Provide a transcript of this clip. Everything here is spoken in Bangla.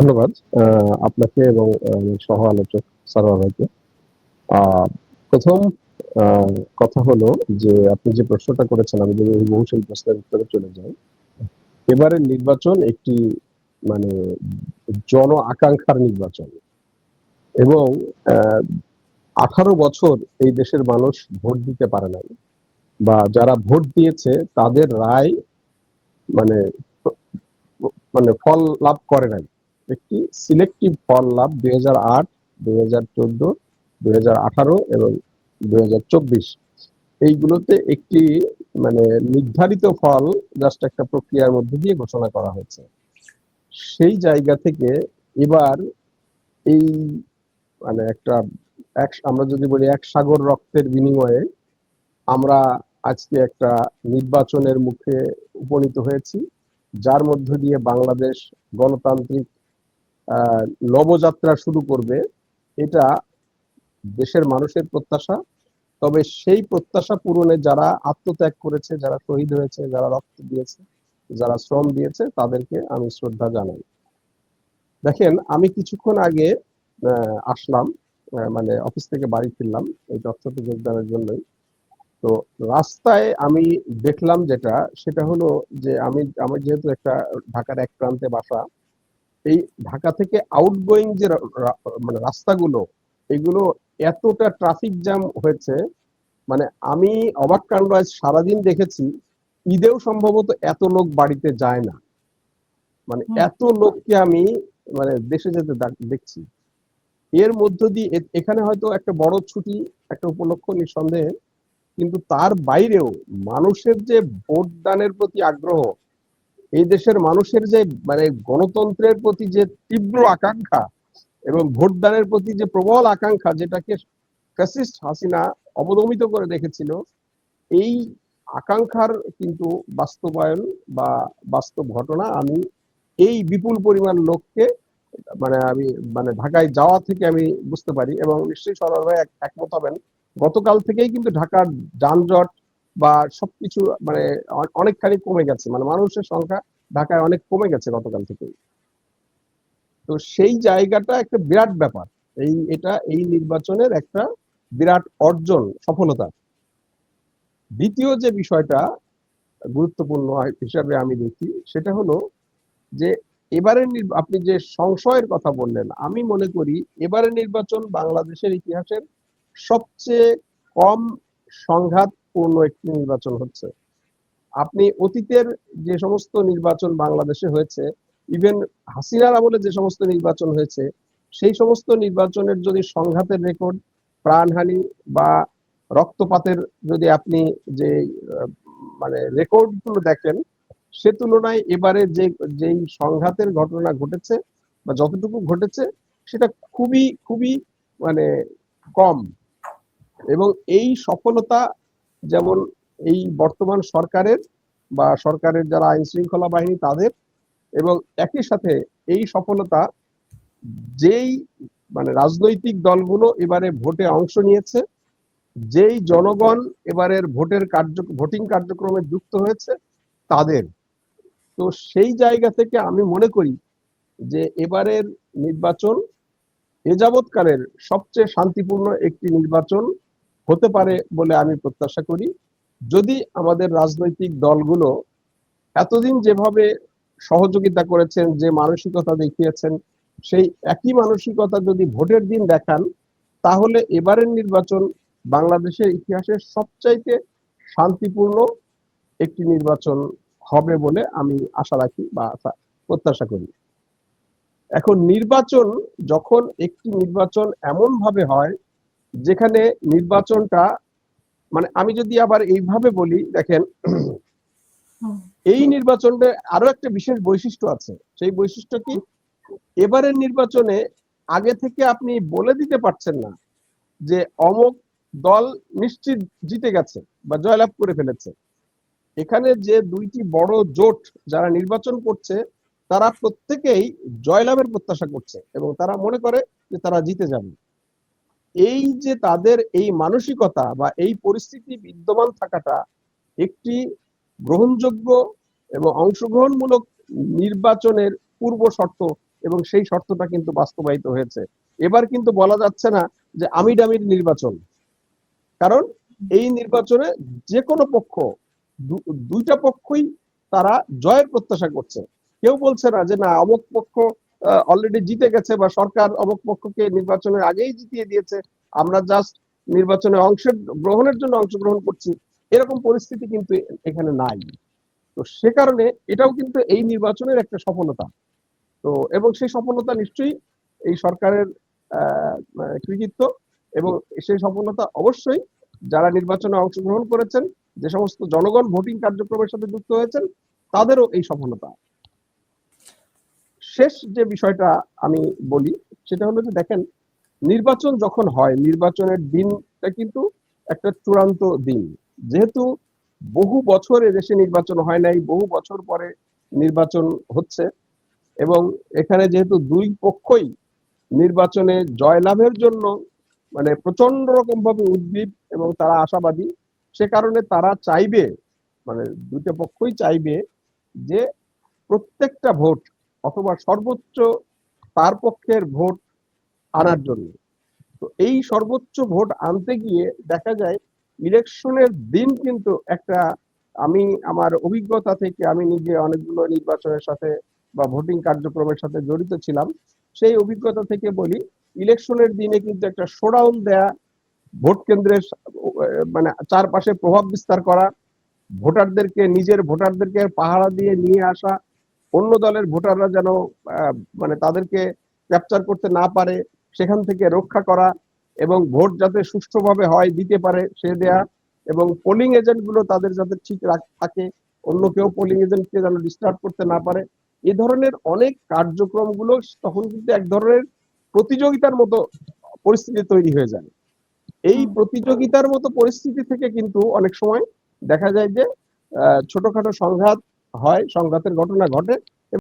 ধন্যবাদ আপনাকে এবং সহ আলোচক সারোয়ার ভাইকে। আহ, প্রথম আহ, কথা হলো যে আপনি যে প্রশ্নটা করেছেন, আমি যদি এই বহুশীল প্রশ্নের উত্তরে চলে যাই। এবারের নির্বাচন একটি মানে জন আকাঙ্ক্ষার নির্বাচন, এবং 18 বছর এই দেশের মানুষ ভোট দিতে পারে নাই, বা যারা ভোট দিয়েছে তাদের রায় মানে মানে ফল লাভ করে নাই। একটি সিলেক্টিভ ফল লাভ 2008, 2014, 2018 এবং 2024 এইগুলোতে একটি মানে নির্ধারিত ফল জাস্ট একটা প্রক্রিয়ার মধ্যে দিয়ে ঘোষণা করা হয়েছে। সেই জায়গা থেকে এবার এই মানে একটা আমরা যদি বলি এক সাগর রক্তের বিনিময়ে আমরা আজকে একটা নির্বাচনের মুখে উপনীত হয়েছি, যার মধ্য দিয়ে বাংলাদেশ গণতান্ত্রিক নবযাত্রা শুরু করবে। এটা দেশের মানুষের প্রত্যাশা। তবে সেই প্রত্যাশা পূরণে যারা আত্মত্যাগ করেছে, যারা শহীদ হয়েছে, যারা রক্ত দিয়েছে, যারা শ্রম দিয়েছে, তাদেরকে আমি শ্রদ্ধা জানাই। দেখেন, আমি কিছুক্ষণ আগে আসলাম, মানে অফিস থেকে বাড়ি ফিরলাম এই তথ্যতে যোগদানের জন্যই। তো রাস্তায় আমি দেখলাম যেটা, সেটা হলো যে আমার যেহেতু একটা ঢাকার এক প্রান্তে বাসা, এই ঢাকা থেকে আউটগোয়িং যে মানে রাস্তাগুলো, এগুলো এতটা ট্রাফিক জ্যাম হয়েছে, মানে আমি অবাক কাণ্ড আজ সারাদিন দেখেছি। ঈদেও সম্ভবত এত লোক বাড়িতে যায় না, মানে এত লোককে আমি মানে দেশে যেতে দেখছি। এর মধ্য দিয়ে এখানে হয়তো একটা বড় ছুটি, একটা উপলক্ষ নিঃসন্দেহে, কিন্তু তার বাইরেও মানুষের যে ভোট দানের প্রতি আগ্রহ, এই দেশের মানুষের যে মানে গণতন্ত্রের প্রতি যে তীব্র আকাঙ্ক্ষা এবং ভোটদানের প্রতি যে প্রবল আকাঙ্ক্ষা, যেটাকে ফ্যাসিস্ট হাসিনা অবদমিত করে রেখেছিল, এই আকাঙ্ক্ষার কিন্তু বাস্তবায়ন বা বাস্তব ঘটনা আমি এই বিপুল পরিমাণ লোককে মানে আমি মানে ঢাকায় যাওয়া থেকে আমি বুঝতে পারি। এবং নিশ্চয়ই সরকার ভাই একমত হবেন, গতকাল থেকেই কিন্তু ঢাকার যানজট বা সবকিছু মানে অনেকখানি কমে গেছে, মানে মানুষের সংখ্যা ঢাকায় অনেক কমে গেছে গতকাল থেকেই। তো সেই জায়গাটা একটা বিরাট ব্যাপার। এটা এই নির্বাচনের একটা বিরাট অর্জন, সফলতা। দ্বিতীয় যে বিষয়টা গুরুত্বপূর্ণ হিসাবে আমি দেখি, সেটা হলো যে এবারের আপনি যে সংশয়ের কথা বললেন, আমি মনে করি এবারের নির্বাচন বাংলাদেশের ইতিহাসের সবচেয়ে কম সংঘাতপূর্ণ একটি নির্বাচন হচ্ছে। আপনি অতীতের যে সমস্ত নির্বাচন বাংলাদেশে হয়েছে, ইভেন হাসিনার আমলে যে সমস্ত নির্বাচন হয়েছে, সেই সমস্ত নির্বাচনের যদি সংঘাতের রেকর্ড, প্রাণহানি বা রক্তপাতের যদি আপনি যে মানে রেকর্ড গুলো দেখেন, সে তুলনায় এবারে যেই সংঘাতের ঘটনা ঘটেছে বা যতটুকু ঘটেছে, সেটা খুবই খুবই মানে কম। এবং এই সফলতা যেমন এই বর্তমান সরকারের বা সরকারের যারা আইন শৃঙ্খলা বাহিনী তাদের, এবং একই সাথে এই সফলতা যেই মানে রাজনৈতিক দলগুলো এবারে ভোটে অংশ নিয়েছে, যেই জনগণ এবারের ভোটিং কার্যক্রমে যুক্ত হয়েছে তাদের। তো সেই জায়গা থেকে আমি মনে করি যে এবারের নির্বাচন এ যাবৎকালের সবচেয়ে শান্তিপূর্ণ একটি নির্বাচন হতে পারে বলে আমি প্রত্যাশা করি, যদি আমাদের রাজনৈতিক দলগুলো এতদিন যেভাবে সহযোগিতা করেছেন, যে মানসিকতা দেখিয়েছেন, সেই একই মানসিকতা যদি ভোটের দিন দেখান, তাহলে এবারের নির্বাচন বাংলাদেশের ইতিহাসের সবচাইতে শান্তিপূর্ণ একটি নির্বাচন হবে বলে আমি আশা রাখি বা প্রত্যাশা করি। এখন নির্বাচন, যখন একটি নির্বাচন এমন ভাবে হয় যেখানে নির্বাচনটা মানে আমি যদি আবার এইভাবে বলি, দেখেন এই নির্বাচনে আরো একটা বিশেষ বৈশিষ্ট্য আছে। সেই বৈশিষ্ট্য কি, এবারের নির্বাচনে আগে থেকে আপনি বলে দিতে পারছেন না যে অমুক দল নিশ্চিত জিতে গেছে বা জয়লাভ করে ফেলেছে। এখানে যে দুইটি বড় জোট যারা নির্বাচন করছে, তারা প্রত্যেকেই জয়লাভের প্রত্যাশা করছে এবং তারা মনে করে যে তারা জিতে যাবে। এই যে তাদের এই মানসিকতা বা এই পরিস্থিতি বিদ্যমান থাকাটা একটি গ্রহণযোগ্য এবং অংশগ্রহণমূলক নির্বাচনের পূর্ব শর্ত এবং সেই শর্তটা কিন্তু বাস্তবায়িত হয়েছে। এবার কিন্তু বলা যাচ্ছে না যে আমিডামির নির্বাচন, কারণ এই নির্বাচনে যে কোনো পক্ষ, দুইটা পক্ষই তারা জয়ের প্রত্যাশা করছে। কেউ বলছে না যে না অমুক পক্ষ অলরেডি জিতে গেছে বা সরকার অমুক পক্ষকে নির্বাচনের আগেই জিতিয়ে দিয়েছে, আমরা জাস্ট নির্বাচনে গ্রহণের জন্য অংশগ্রহণ করছি, এরকম পরিস্থিতি কিন্তু এখানে নাই। তো সে কারণে এটাও কিন্তু এই নির্বাচনের একটা সফলতা। তো এবং সেই সফলতা নিশ্চয়ই এই সরকারের কৃতিত্ব, এবং সেই সফলতা অবশ্যই যারা নির্বাচনে অংশগ্রহণ করেছেন, যে সমস্ত জনগণ ভোটিং কার্যক্রমের সাথে যুক্ত হয়েছেন, তাদেরও এই সফলতা। শেষ যে বিষয়টা আমি বলি সেটা হলো যে দেখেন, নির্বাচন যখন হয়, নির্বাচনের দিনটা কিন্তু একটা চূড়ান্ত দিন। যেহেতু বহু বছর এদেশে নির্বাচন হয় নাই, বহু বছর পরে নির্বাচন হচ্ছে, এবং এখানে যেহেতু দুই পক্ষই নির্বাচনে জয়লাভের জন্য মানে প্রচন্ড রকম ভাবে উদ্গ্রীব এবং তারা আশাবাদী, সে কারণে তারা চাইবে, মানে দুটো পক্ষই চাইবে যে প্রত্যেকটা ভোট অথবা সর্বোচ্চ তার পক্ষের ভোট আনার জন্য। তো এই সর্বোচ্চ ভোট আনতে গিয়ে দেখা যায় ইলেকশনের দিন কিন্তু একটা, আমি আমার অভিজ্ঞতা থেকে, আমি নিজে অনেকগুলো নির্বাচনের সাথে বা ভোটিং কার্যক্রমের সাথে জড়িত ছিলাম, সেই অভিজ্ঞতা থেকে বলি, ইলেকশনের দিনে কিন্তু একটা শোডাউন দেয়া, ভোট কেন্দ্রের মানে চারপাশে প্রভাব বিস্তার করা, ভোটারদেরকে, নিজের ভোটারদেরকে পাহারা দিয়ে নিয়ে আসা, অন্য দলের ভোটাররা যেন মানে তাদেরকে ক্যাপচার করতে না পারে সেখান থেকে রক্ষা করা, এবং ভোট যাতে সুষ্ঠুভাবে হয়, দিতে পারে সে দেয়া, এবং পোলিং এজেন্ট গুলো তাদের যাতে ঠিক থাকে, অন্য কেউ পোলিং এজেন্টকে যেন ডিস্টার্ব করতে না পারে, এ ধরনের অনেক কার্যক্রমগুলো তখন কিন্তু এক ধরনের প্রতিযোগিতার মতো পরিস্থিতি তৈরি হয়ে যায়। এই প্রতিযোগিতার মতো পরিস্থিতি থেকে কিন্তু অনেক সময় দেখা যায় যে ছোটখাটো সংঘাত হয়, সংঘাতের ঘটনা ঘটে,